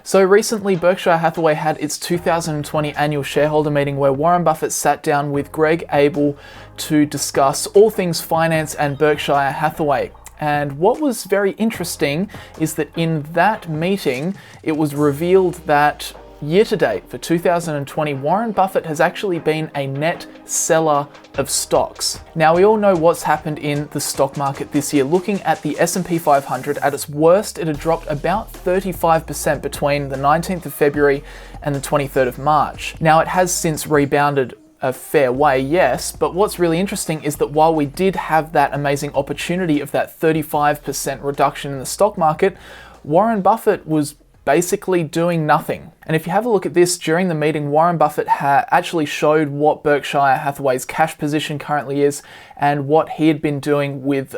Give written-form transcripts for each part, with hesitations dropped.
So recently, Berkshire Hathaway had its 2020 annual shareholder meeting where Warren Buffett sat down with Greg Abel to discuss all things finance and Berkshire Hathaway. And what was very interesting is that in that meeting, it was revealed that year to date for 2020, Warren Buffett has actually been a net seller of stocks. Now, we all know what's happened in the stock market this year. Looking at the S&P 500, at its worst, it had dropped about 35% between the 19th of February and the 23rd of March. Now, it has since rebounded a fair way, yes, but what's really interesting is that while we did have that amazing opportunity of that 35% reduction in the stock market, Warren Buffett was basically doing nothing. And if you have a look at this, during the meeting, Warren Buffett actually showed what Berkshire Hathaway's cash position currently is and what he had been doing with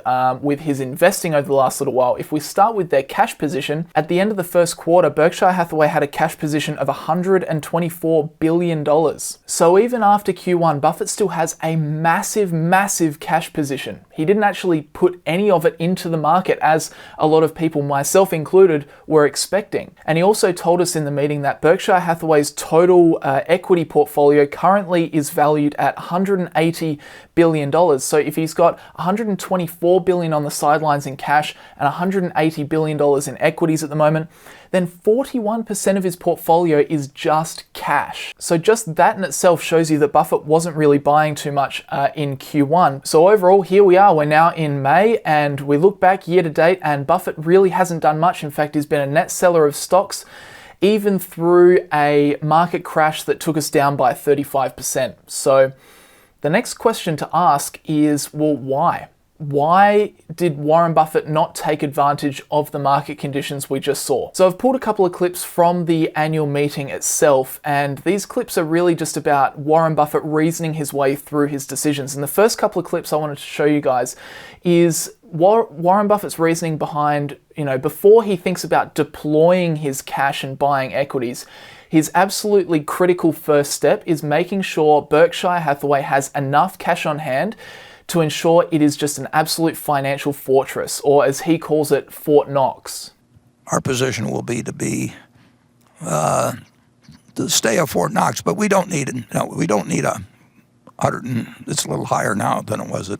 his investing over the last little while. If we start with their cash position, at the end of the first quarter, Berkshire Hathaway had a cash position of $124 billion. So even after Q1, Buffett still has a massive, massive cash position. He didn't actually put any of it into the market, as a lot of people, myself included, were expecting. And he also told us in the meeting that Berkshire Hathaway's total equity portfolio currently is valued at $180 billion. So if he's got $124 billion on the sidelines in cash and $180 billion in equities at the moment, then 41% of his portfolio is just cash. So just that in itself shows you that Buffett wasn't really buying too much in Q1. So overall, here we are. We're now in May, and we look back year to date, and Buffett really hasn't done much. In fact, he's been a net seller of stocks, even through a market crash that took us down by 35%. So the next question to ask is, well, why? Why did Warren Buffett not take advantage of the market conditions we just saw? So I've pulled a couple of clips from the annual meeting itself, and these clips are really just about Warren Buffett reasoning his way through his decisions. And the first couple of clips I wanted to show you guys is Warren Buffett's reasoning behind, before he thinks about deploying his cash and buying equities, his absolutely critical first step is making sure Berkshire Hathaway has enough cash on hand to ensure it is just an absolute financial fortress, or as he calls it, Fort Knox. Our position will be to stay at Fort Knox, but we don't need we don't need it's a little higher now than it was at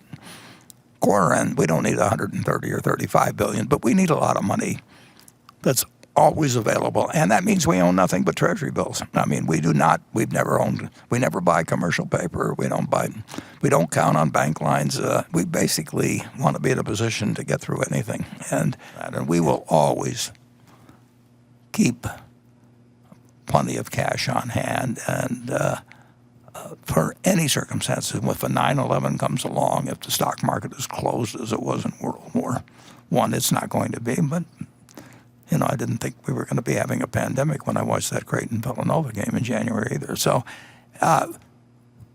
quarter end. We don't need 130 or 35 billion, but we need a lot of money that's always available, and that means we own nothing but treasury bills. I mean, we never buy commercial paper. We don't count on bank lines. We basically want to be in a position to get through anything, and we will always keep plenty of cash on hand, and for any circumstances. If a 9/11 comes along, if the stock market is closed as it was in World War I, it's not going to be, but I didn't think we were going to be having a pandemic when I watched that Creighton-Villanova game in January either. So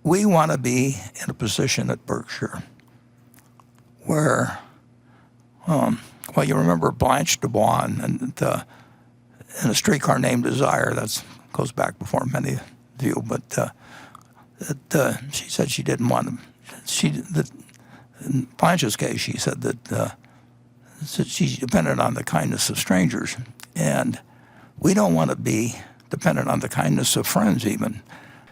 we want to be in a position at Berkshire where, you remember Blanche DuBois and in A Streetcar Named Desire. That goes back before many of you, but she said she didn't want to. In Blanche's case, she said that she depended on the kindness of strangers, and we don't want to be dependent on the kindness of friends even.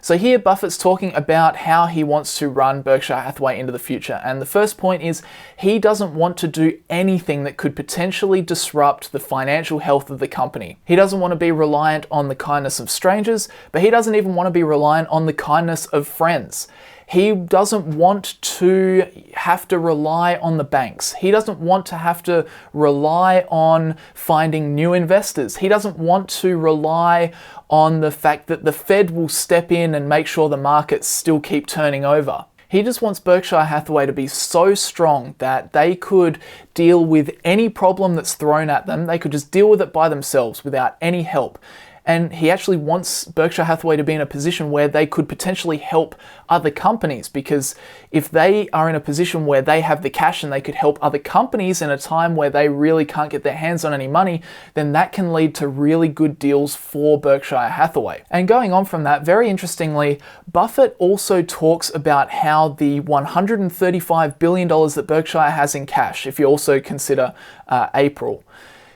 So here Buffett's talking about how he wants to run Berkshire Hathaway into the future. And the first point is he doesn't want to do anything that could potentially disrupt the financial health of the company. He doesn't want to be reliant on the kindness of strangers, but he doesn't even want to be reliant on the kindness of friends. He doesn't want to have to rely on the banks. He doesn't want to have to rely on finding new investors. He doesn't want to rely on the fact that the Fed will step in and make sure the markets still keep turning over. He just wants Berkshire Hathaway to be so strong that they could deal with any problem that's thrown at them. They could just deal with it by themselves without any help. And he actually wants Berkshire Hathaway to be in a position where they could potentially help other companies, because if they are in a position where they have the cash and they could help other companies in a time where they really can't get their hands on any money, then that can lead to really good deals for Berkshire Hathaway. And going on from that, very interestingly, Buffett also talks about how the $135 billion that Berkshire has in cash, if you also consider April,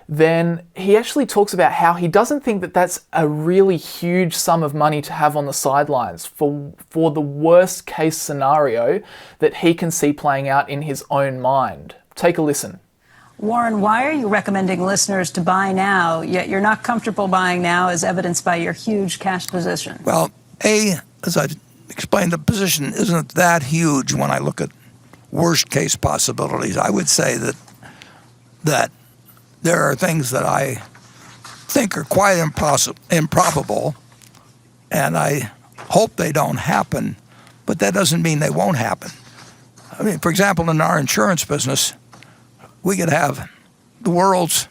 then he actually talks about how he doesn't think that that's a really huge sum of money to have on the sidelines for the worst case scenario that he can see playing out in his own mind. Take a listen. Warren, why are you recommending listeners to buy now, yet you're not comfortable buying now, as evidenced by your huge cash position? Well, as I explained, the position isn't that huge when I look at worst case possibilities. I would say that there are things that I think are quite improbable, and I hope they don't happen, but that doesn't mean they won't happen. I mean, for example, in our insurance business, we could have the world's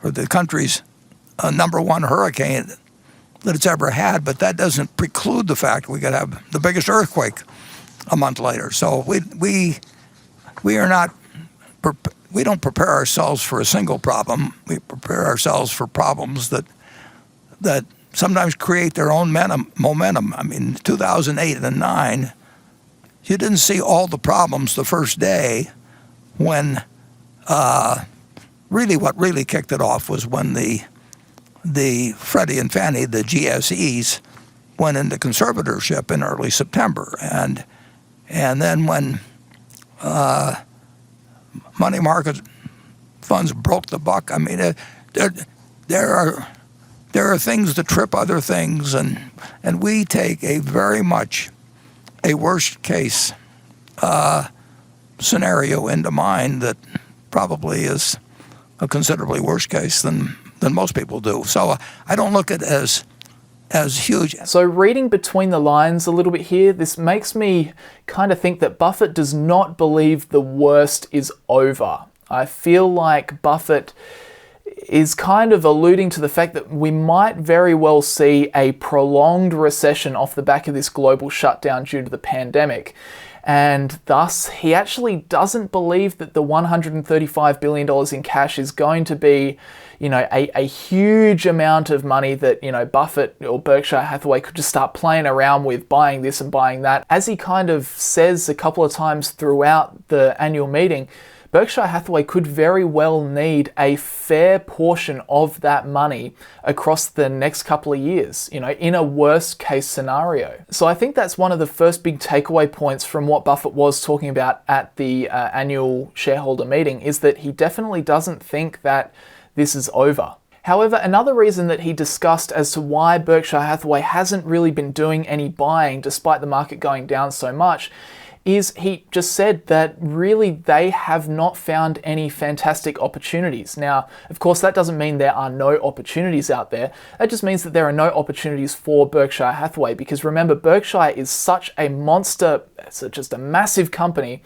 or the country's number one hurricane that it's ever had, but that doesn't preclude the fact we could have the biggest earthquake a month later. So we don't prepare ourselves for a single problem. We prepare ourselves for problems that sometimes create their own momentum. I mean, 2008 and 2009, you didn't see all the problems the first day when what really kicked it off was when the Freddie and Fannie, the GSEs, went into conservatorship in early September. And then when money market funds broke the buck, I mean, there are things that trip other things, and we take a very much a worst case scenario into mind that probably is a considerably worse case than most people do. So I don't look at it as huge. So reading between the lines a little bit here, this makes me kind of think that Buffett does not believe the worst is over. I feel like Buffett is kind of alluding to the fact that we might very well see a prolonged recession off the back of this global shutdown due to the pandemic. And thus, he actually doesn't believe that the $135 billion in cash is going to be, a huge amount of money that, Buffett or Berkshire Hathaway could just start playing around with, buying this and buying that. As he kind of says a couple of times throughout the annual meeting, Berkshire Hathaway could very well need a fair portion of that money across the next couple of years, in a worst case scenario. So I think that's one of the first big takeaway points from what Buffett was talking about at the annual shareholder meeting, is that he definitely doesn't think that this is over. However, another reason that he discussed as to why Berkshire Hathaway hasn't really been doing any buying despite the market going down so much is he just said that really they have not found any fantastic opportunities. Now, of course, that doesn't mean there are no opportunities out there. That just means that there are no opportunities for Berkshire Hathaway, because remember, Berkshire is such a monster, it's just a massive company,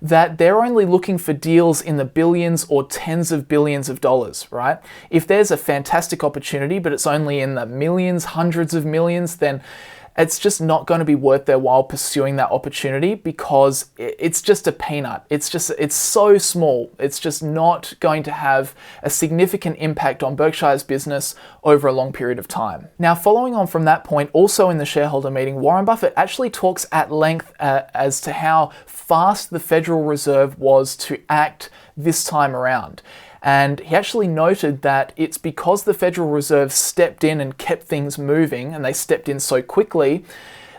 that they're only looking for deals in the billions or tens of billions of dollars, right? If there's a fantastic opportunity, but it's only in the millions, hundreds of millions, then it's just not going to be worth their while pursuing that opportunity, because it's just a peanut. It's so small. It's just not going to have a significant impact on Berkshire's business over a long period of time. Now, following on from that point, also in the shareholder meeting, Warren Buffett actually talks at length as to how fast the Federal Reserve was to act this time around. And he actually noted that it's because the Federal Reserve stepped in and kept things moving, and they stepped in so quickly,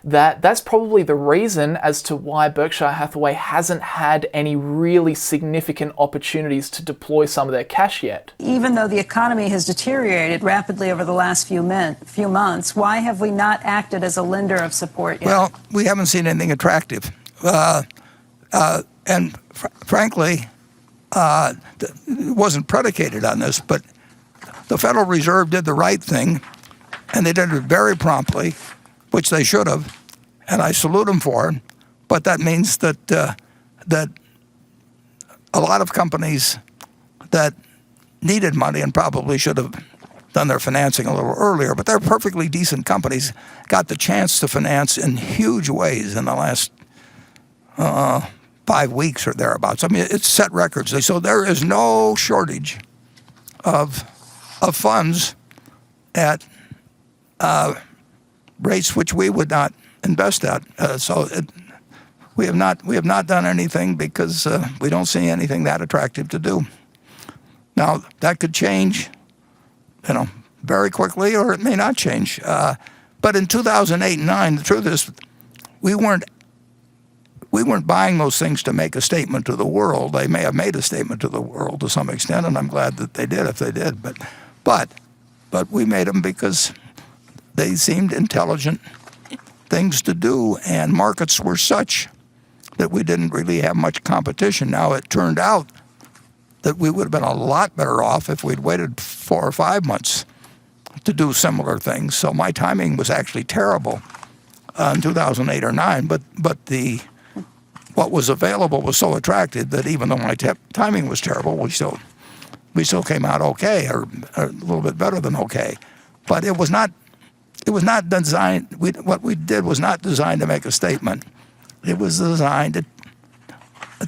that's probably the reason as to why Berkshire Hathaway hasn't had any really significant opportunities to deploy some of their cash yet. Even though the economy has deteriorated rapidly over the last few months, why have we not acted as a lender of support yet? Well, we haven't seen anything attractive. And frankly, it wasn't predicated on this, but the Federal Reserve did the right thing, and they did it very promptly, which they should have, and I salute them for it. But that means that that a lot of companies that needed money and probably should have done their financing a little earlier, but they're perfectly decent companies, got the chance to finance in huge ways in the last 5 weeks or thereabouts. I mean, it's set records. So there is no shortage of funds at rates which we would not invest at. We have not done anything because we don't see anything that attractive to do. Now, that could change, very quickly, or it may not change. But in 2008 and 9, the truth is, we weren't buying those things to make a statement to the world. They may have made a statement to the world to some extent, and I'm glad that they did if they did. But we made them because they seemed intelligent things to do, and markets were such that we didn't really have much competition. Now, it turned out that we would have been a lot better off if we'd waited 4 or 5 months to do similar things. So my timing was actually terrible in 2008 or 9, but what was available was so attractive that even though my timing was terrible, we still came out okay, or a little bit better than okay. But it was not designed. What we did was not designed to make a statement. It was designed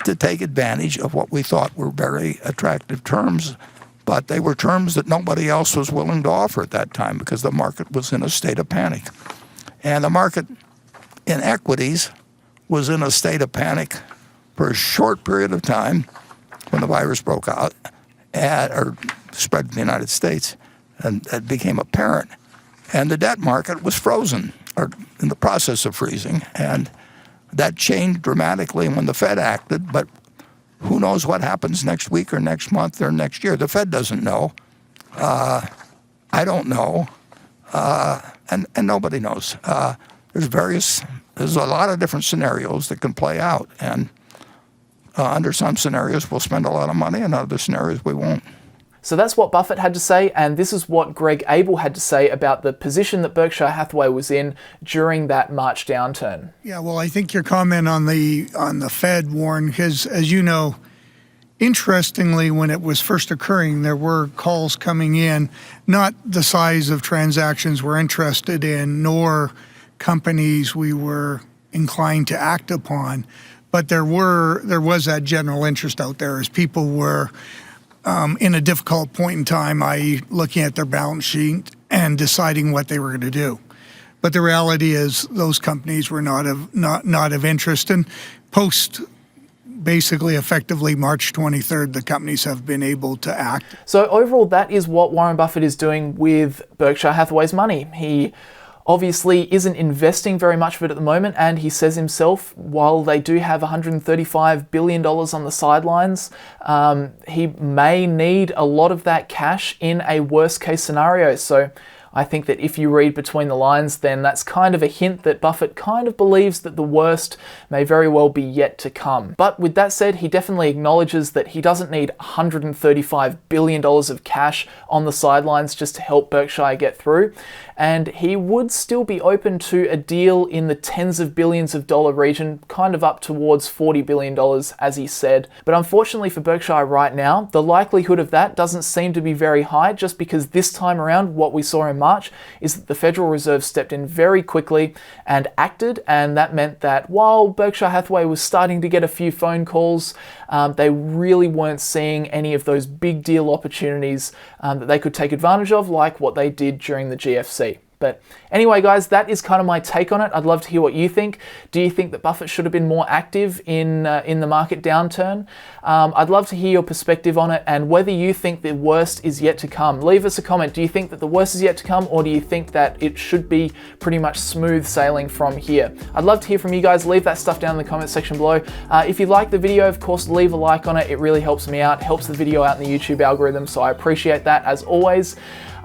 to take advantage of what we thought were very attractive terms, but they were terms that nobody else was willing to offer at that time because the market was in a state of panic. And the market in equities was in a state of panic for a short period of time when the virus broke out or spread to the United States, and it became apparent. And the debt market was frozen, or in the process of freezing, and that changed dramatically when the Fed acted, but who knows what happens next week or next month or next year. The Fed doesn't know. I don't know. And nobody knows. There's a lot of different scenarios that can play out, and under some scenarios we'll spend a lot of money, and other scenarios we won't. So that's what Buffett had to say, and this is what Greg Abel had to say about the position that Berkshire Hathaway was in during that March downturn. Yeah, well, I think your comment on the Fed, Warren, because as you know, interestingly, when it was first occurring, there were calls coming in, not the size of transactions we're interested in, nor companies we were inclined to act upon, but there was that general interest out there as people were in a difficult point in time, i.e. looking at their balance sheet and deciding what they were going to do. But the reality is those companies were not of interest. And post basically effectively March 23rd, the companies have been able to act. So overall, that is what Warren Buffett is doing with Berkshire Hathaway's money. He obviously isn't investing very much of it at the moment, and he says himself, while they do have $135 billion on the sidelines, he may need a lot of that cash in a worst case scenario. So I think that if you read between the lines, then that's kind of a hint that Buffett kind of believes that the worst may very well be yet to come. But with that said, he definitely acknowledges that he doesn't need $135 billion of cash on the sidelines just to help Berkshire get through. And he would still be open to a deal in the tens of billions of dollar region, kind of up towards $40 billion, as he said. But unfortunately for Berkshire right now, the likelihood of that doesn't seem to be very high, just because this time around what we saw in March is that the Federal Reserve stepped in very quickly and acted, and that meant that while Berkshire Hathaway was starting to get a few phone calls, they really weren't seeing any of those big deal opportunities that they could take advantage of, like what they did during the GFC. But anyway, guys, that is kind of my take on it. I'd love to hear what you think. Do you think that Buffett should have been more active in the market downturn? I'd love to hear your perspective on it and whether you think the worst is yet to come. Leave us a comment. Do you think that the worst is yet to come, or do you think that it should be pretty much smooth sailing from here? I'd love to hear from you guys. Leave that stuff down in the comment section below. If you like the video, of course, leave a like on it. It really helps me out, helps the video out in the YouTube algorithm, so I appreciate that as always.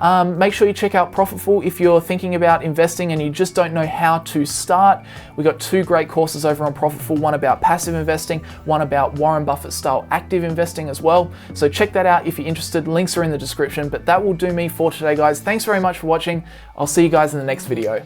Make sure you check out Profitful if you're thinking about investing and you just don't know how to start. We've got 2 great courses over on Profitful, one about passive investing, one about Warren Buffett style active investing as well. So check that out if you're interested. Links are in the description, but that will do me for today, guys. Thanks very much for watching. I'll see you guys in the next video.